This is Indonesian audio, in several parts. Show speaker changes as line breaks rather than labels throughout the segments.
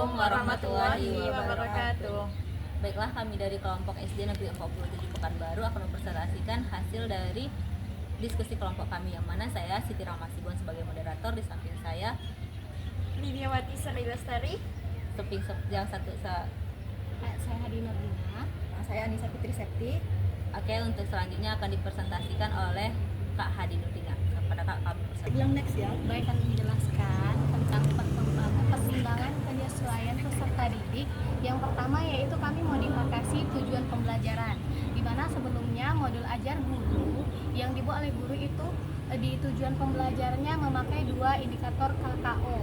Assalamualaikum warahmatullahi wabarakatuh.
Baiklah, kami dari kelompok SD Negeri 47 Pekanbaru akan mempresentasikan hasil dari diskusi kelompok kami, yang mana saya Siti Rahma Sibon sebagai moderator, di samping saya
Lidiawati Sari Lestari.
yang satu
saya Hadi Nurdina.
Saya Anissa Fitri Septi.
Oke, untuk selanjutnya akan dipresentasikan oleh Kak Hadi Nurdina. Kepada Kak, kami persilakan.
Bilang next ya.
Baik, akan menjelaskan tentang pertimbangan penyesuaian peserta didik. Yang pertama yaitu kami modifikasi tujuan pembelajaran, di mana sebelumnya modul ajar guru yang dibuat oleh guru itu di tujuan pembelajarannya memakai 2 indikator KKO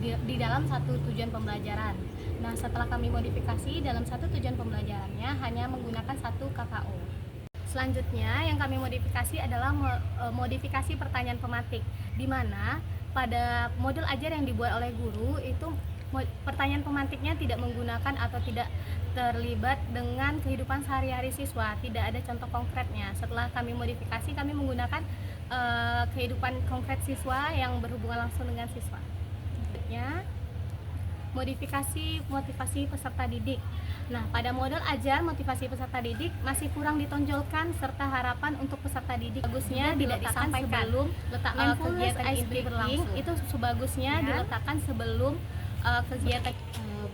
di dalam satu tujuan pembelajaran. Nah, setelah kami modifikasi dalam satu tujuan pembelajarannya hanya menggunakan 1 KKO. Selanjutnya yang kami modifikasi adalah modifikasi pertanyaan pematik, di mana pada modul ajar yang dibuat oleh guru itu pertanyaan pematiknya tidak menggunakan atau tidak terlibat dengan kehidupan sehari-hari siswa, tidak ada contoh konkretnya. Setelah kami modifikasi, kami menggunakan kehidupan konkret siswa yang berhubungan langsung dengan siswa. Selanjutnya, modifikasi motivasi peserta didik. Nah, pada model ajar motivasi peserta didik masih kurang ditonjolkan serta harapan untuk peserta didik bagusnya tidak disampaikan sebelum kegiatan inti berlangsung. Itu sebagusnya diletakkan sebelum kegiatan.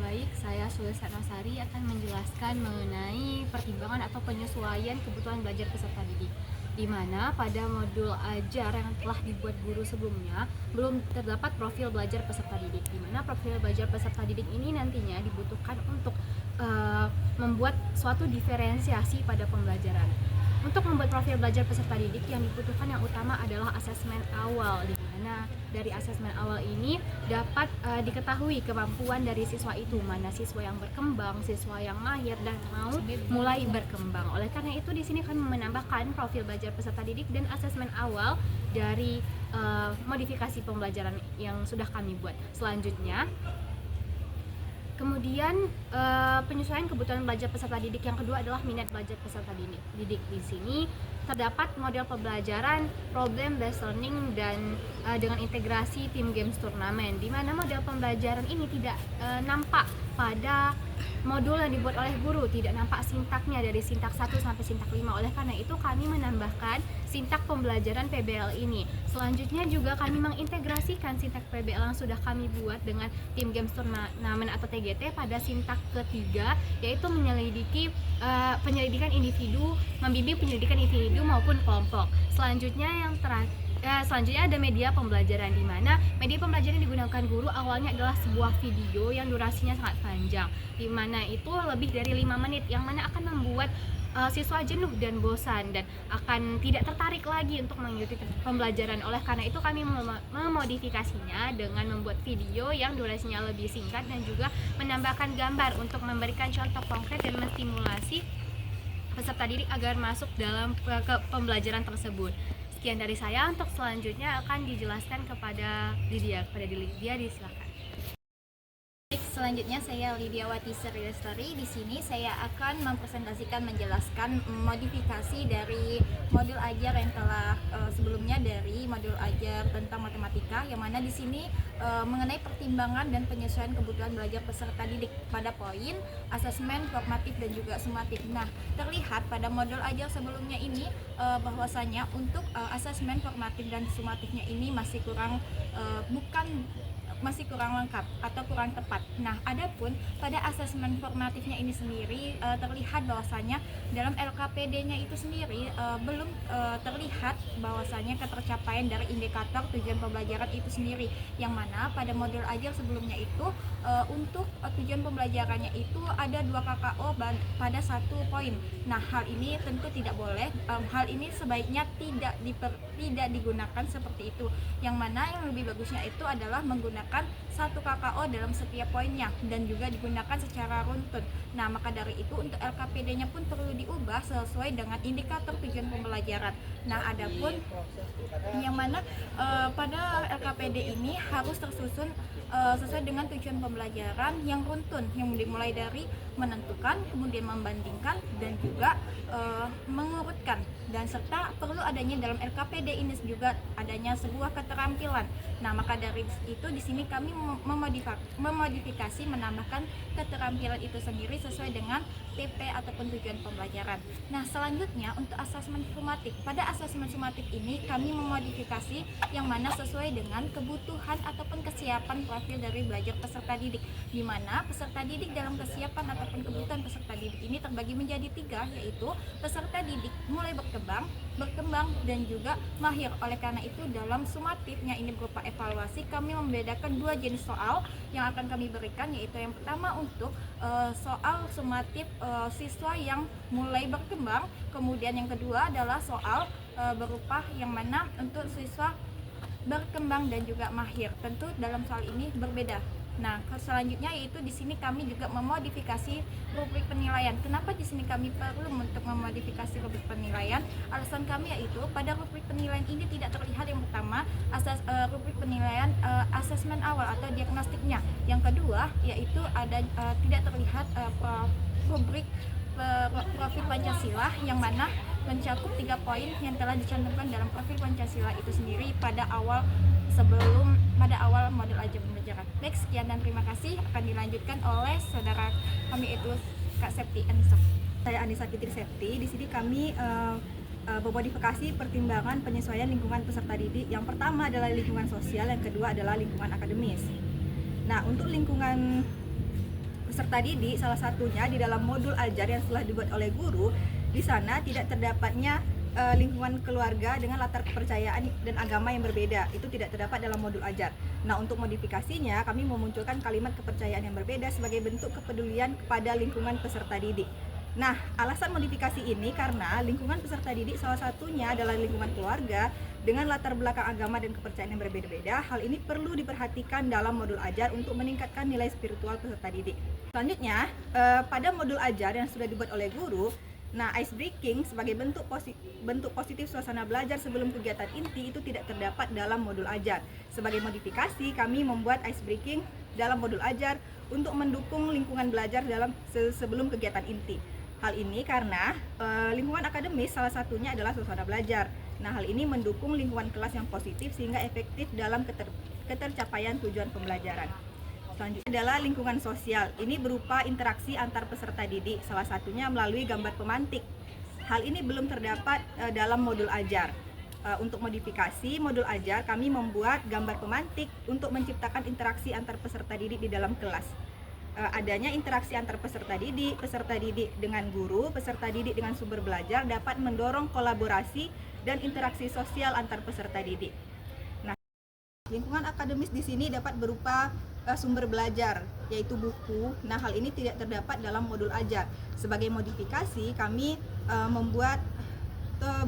Baik, saya Sulisat Nasari akan menjelaskan mengenai pertimbangan atau penyesuaian kebutuhan belajar peserta didik, di mana pada modul ajar yang telah dibuat guru sebelumnya belum terdapat profil belajar peserta didik, di mana profil belajar peserta didik ini nantinya dibutuhkan untuk membuat suatu diferensiasi pada pembelajaran. Untuk membuat profil belajar peserta didik yang dibutuhkan yang utama adalah asesmen awal, di mana dari asesmen awal ini dapat diketahui kemampuan dari siswa itu, mana siswa yang berkembang, siswa yang mahir dan mau mulai berkembang. Oleh karena itu di sini kami menambahkan profil belajar peserta didik dan asesmen awal dari modifikasi pembelajaran yang sudah kami buat. Selanjutnya, kemudian penyesuaian kebutuhan belajar peserta didik yang kedua adalah minat belajar peserta didik. Di sini terdapat model pembelajaran problem based learning dan dengan integrasi tim games turnamen, di mana model pembelajaran ini tidak nampak pada modul yang dibuat oleh guru, tidak nampak sintaknya dari sintak 1 sampai sintak 5. Oleh karena itu kami menambahkan sintak pembelajaran PBL ini. Selanjutnya juga kami mengintegrasikan sintak PBL yang sudah kami buat dengan tim games turnamen atau TGT pada sintak ketiga, yaitu menyelidiki penyelidikan individu, membimbing penyelidikan individu maupun kelompok. Selanjutnya selanjutnya ada media pembelajaran, di mana media pembelajaran yang digunakan guru awalnya adalah sebuah video yang durasinya sangat panjang, di mana itu lebih dari 5 menit, yang mana akan membuat siswa jenuh dan bosan dan akan tidak tertarik lagi untuk mengikuti pembelajaran. Oleh karena itu kami memodifikasinya dengan membuat video yang durasinya lebih singkat dan juga menambahkan gambar untuk memberikan contoh konkret dan menstimulasi peserta didik agar masuk dalam ke pembelajaran tersebut. Sekian dari saya. Untuk selanjutnya akan dijelaskan kepada Lydia. Silakan.
Selanjutnya saya Lidiawati Sari Lestari. Di sini saya akan menjelaskan modifikasi dari modul ajar yang telah sebelumnya dari modul ajar tentang matematika, yang mana di sini mengenai pertimbangan dan penyesuaian kebutuhan belajar peserta didik pada poin asesmen formatif dan juga sumatif. Nah, terlihat pada modul ajar sebelumnya ini bahwasanya untuk asesmen formatif dan sumatifnya ini masih kurang lengkap atau kurang tepat. Nah, adapun pada asesmen formatifnya ini sendiri terlihat bahwasanya dalam LKPD-nya itu sendiri belum terlihat bahwasanya ketercapaian dari indikator tujuan pembelajaran itu sendiri, yang mana pada modul ajar sebelumnya itu untuk tujuan pembelajarannya itu ada 2 KKO pada 1 poin. Nah, hal ini tentu tidak boleh. Hal ini sebaiknya tidak digunakan seperti itu, yang mana yang lebih bagusnya itu adalah menggunakan 1 KKO dalam setiap poinnya dan juga digunakan secara runtun. Nah, maka dari itu untuk LKPD-nya pun perlu diubah sesuai dengan indikator tujuan pembelajaran. Nah, adapun yang mana pada LKPD ini harus tersusun sesuai dengan tujuan pembelajaran yang runtun, yang dimulai dari menentukan, kemudian membandingkan, dan juga mengurutkan, dan serta perlu adanya dalam LKPD ini juga adanya sebuah keterampilan. Nah, maka dari itu di sini kami memodifikasi, menambahkan keterampilan itu sendiri sesuai dengan TP ataupun tujuan pembelajaran. Nah, selanjutnya untuk asesmen sumatif. Pada asesmen sumatif ini kami memodifikasi yang mana sesuai dengan kebutuhan ataupun kesiapan profil dari belajar peserta didik, di mana peserta didik dalam kesiapan ataupun kebutuhan peserta didik ini terbagi menjadi 3, yaitu peserta didik mulai berkembang, dan juga mahir. Oleh karena itu dalam sumatifnya ini berupa evaluasi, kami membedakan 2 jenis soal yang akan kami berikan, yaitu yang pertama untuk soal sumatif siswa yang mulai berkembang, kemudian yang kedua adalah soal berupa yang mana untuk siswa berkembang dan juga mahir. Tentu dalam soal ini berbeda. Nah, selanjutnya yaitu di sini kami juga memodifikasi rubrik penilaian. Kenapa di sini kami perlu untuk memodifikasi rubrik penilaian? Alasan kami yaitu pada rubrik penilaian ini tidak terlihat yang pertama rubrik penilaian asesmen awal atau diagnostiknya. Yang kedua yaitu ada tidak terlihat rubrik profil Pancasila yang mana mencakup 3 poin yang telah dicantumkan dalam profil Pancasila itu sendiri pada awal modul ajar pembelajaran. Baik, sekian dan terima kasih. Akan dilanjutkan oleh saudara kami itu Kak Septi Anissa.
Saya Anissa Fitri Septi. Di sini kami memodifikasi pertimbangan penyesuaian lingkungan peserta didik. Yang pertama adalah lingkungan sosial, yang kedua adalah lingkungan akademis. Nah, untuk lingkungan peserta didik, salah satunya di dalam modul ajar yang telah dibuat oleh guru, di sana tidak terdapatnya lingkungan keluarga dengan latar kepercayaan dan agama yang berbeda. Itu tidak terdapat dalam modul ajar. Nah, untuk modifikasinya kami memunculkan kalimat kepercayaan yang berbeda sebagai bentuk kepedulian kepada lingkungan peserta didik. Nah, alasan modifikasi ini karena lingkungan peserta didik salah satunya adalah lingkungan keluarga dengan latar belakang agama dan kepercayaan yang berbeda-beda. Hal ini perlu diperhatikan dalam modul ajar untuk meningkatkan nilai spiritual peserta didik. Selanjutnya, pada modul ajar yang sudah dibuat oleh guru, nah, ice breaking sebagai bentuk positif suasana belajar sebelum kegiatan inti itu tidak terdapat dalam modul ajar. Sebagai modifikasi, kami membuat ice breaking dalam modul ajar untuk mendukung lingkungan belajar sebelum kegiatan inti. Hal ini karena lingkungan akademis salah satunya adalah suasana belajar. Nah, hal ini mendukung lingkungan kelas yang positif sehingga efektif dalam ketercapaian tujuan pembelajaran. Selanjutnya adalah lingkungan sosial. Ini berupa interaksi antar peserta didik, salah satunya melalui gambar pemantik. Hal ini belum terdapat dalam modul ajar. Untuk modifikasi modul ajar, kami membuat gambar pemantik untuk menciptakan interaksi antar peserta didik di dalam kelas. Adanya interaksi antar peserta didik dengan guru, peserta didik dengan sumber belajar dapat mendorong kolaborasi dan interaksi sosial antar peserta didik. Nah, lingkungan akademis di sini dapat berupa sumber belajar, yaitu buku. Nah, hal ini tidak terdapat dalam modul ajar. Sebagai modifikasi, kami membuat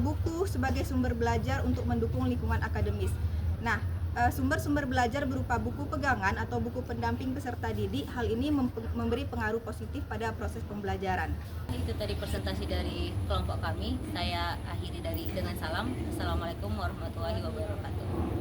buku sebagai sumber belajar untuk mendukung lingkungan akademis. Nah, sumber-sumber belajar berupa buku pegangan atau buku pendamping peserta didik. Hal ini memberi pengaruh positif pada proses pembelajaran.
Itu tadi presentasi dari kelompok kami. Saya akhiri dengan salam. Assalamualaikum warahmatullahi wabarakatuh.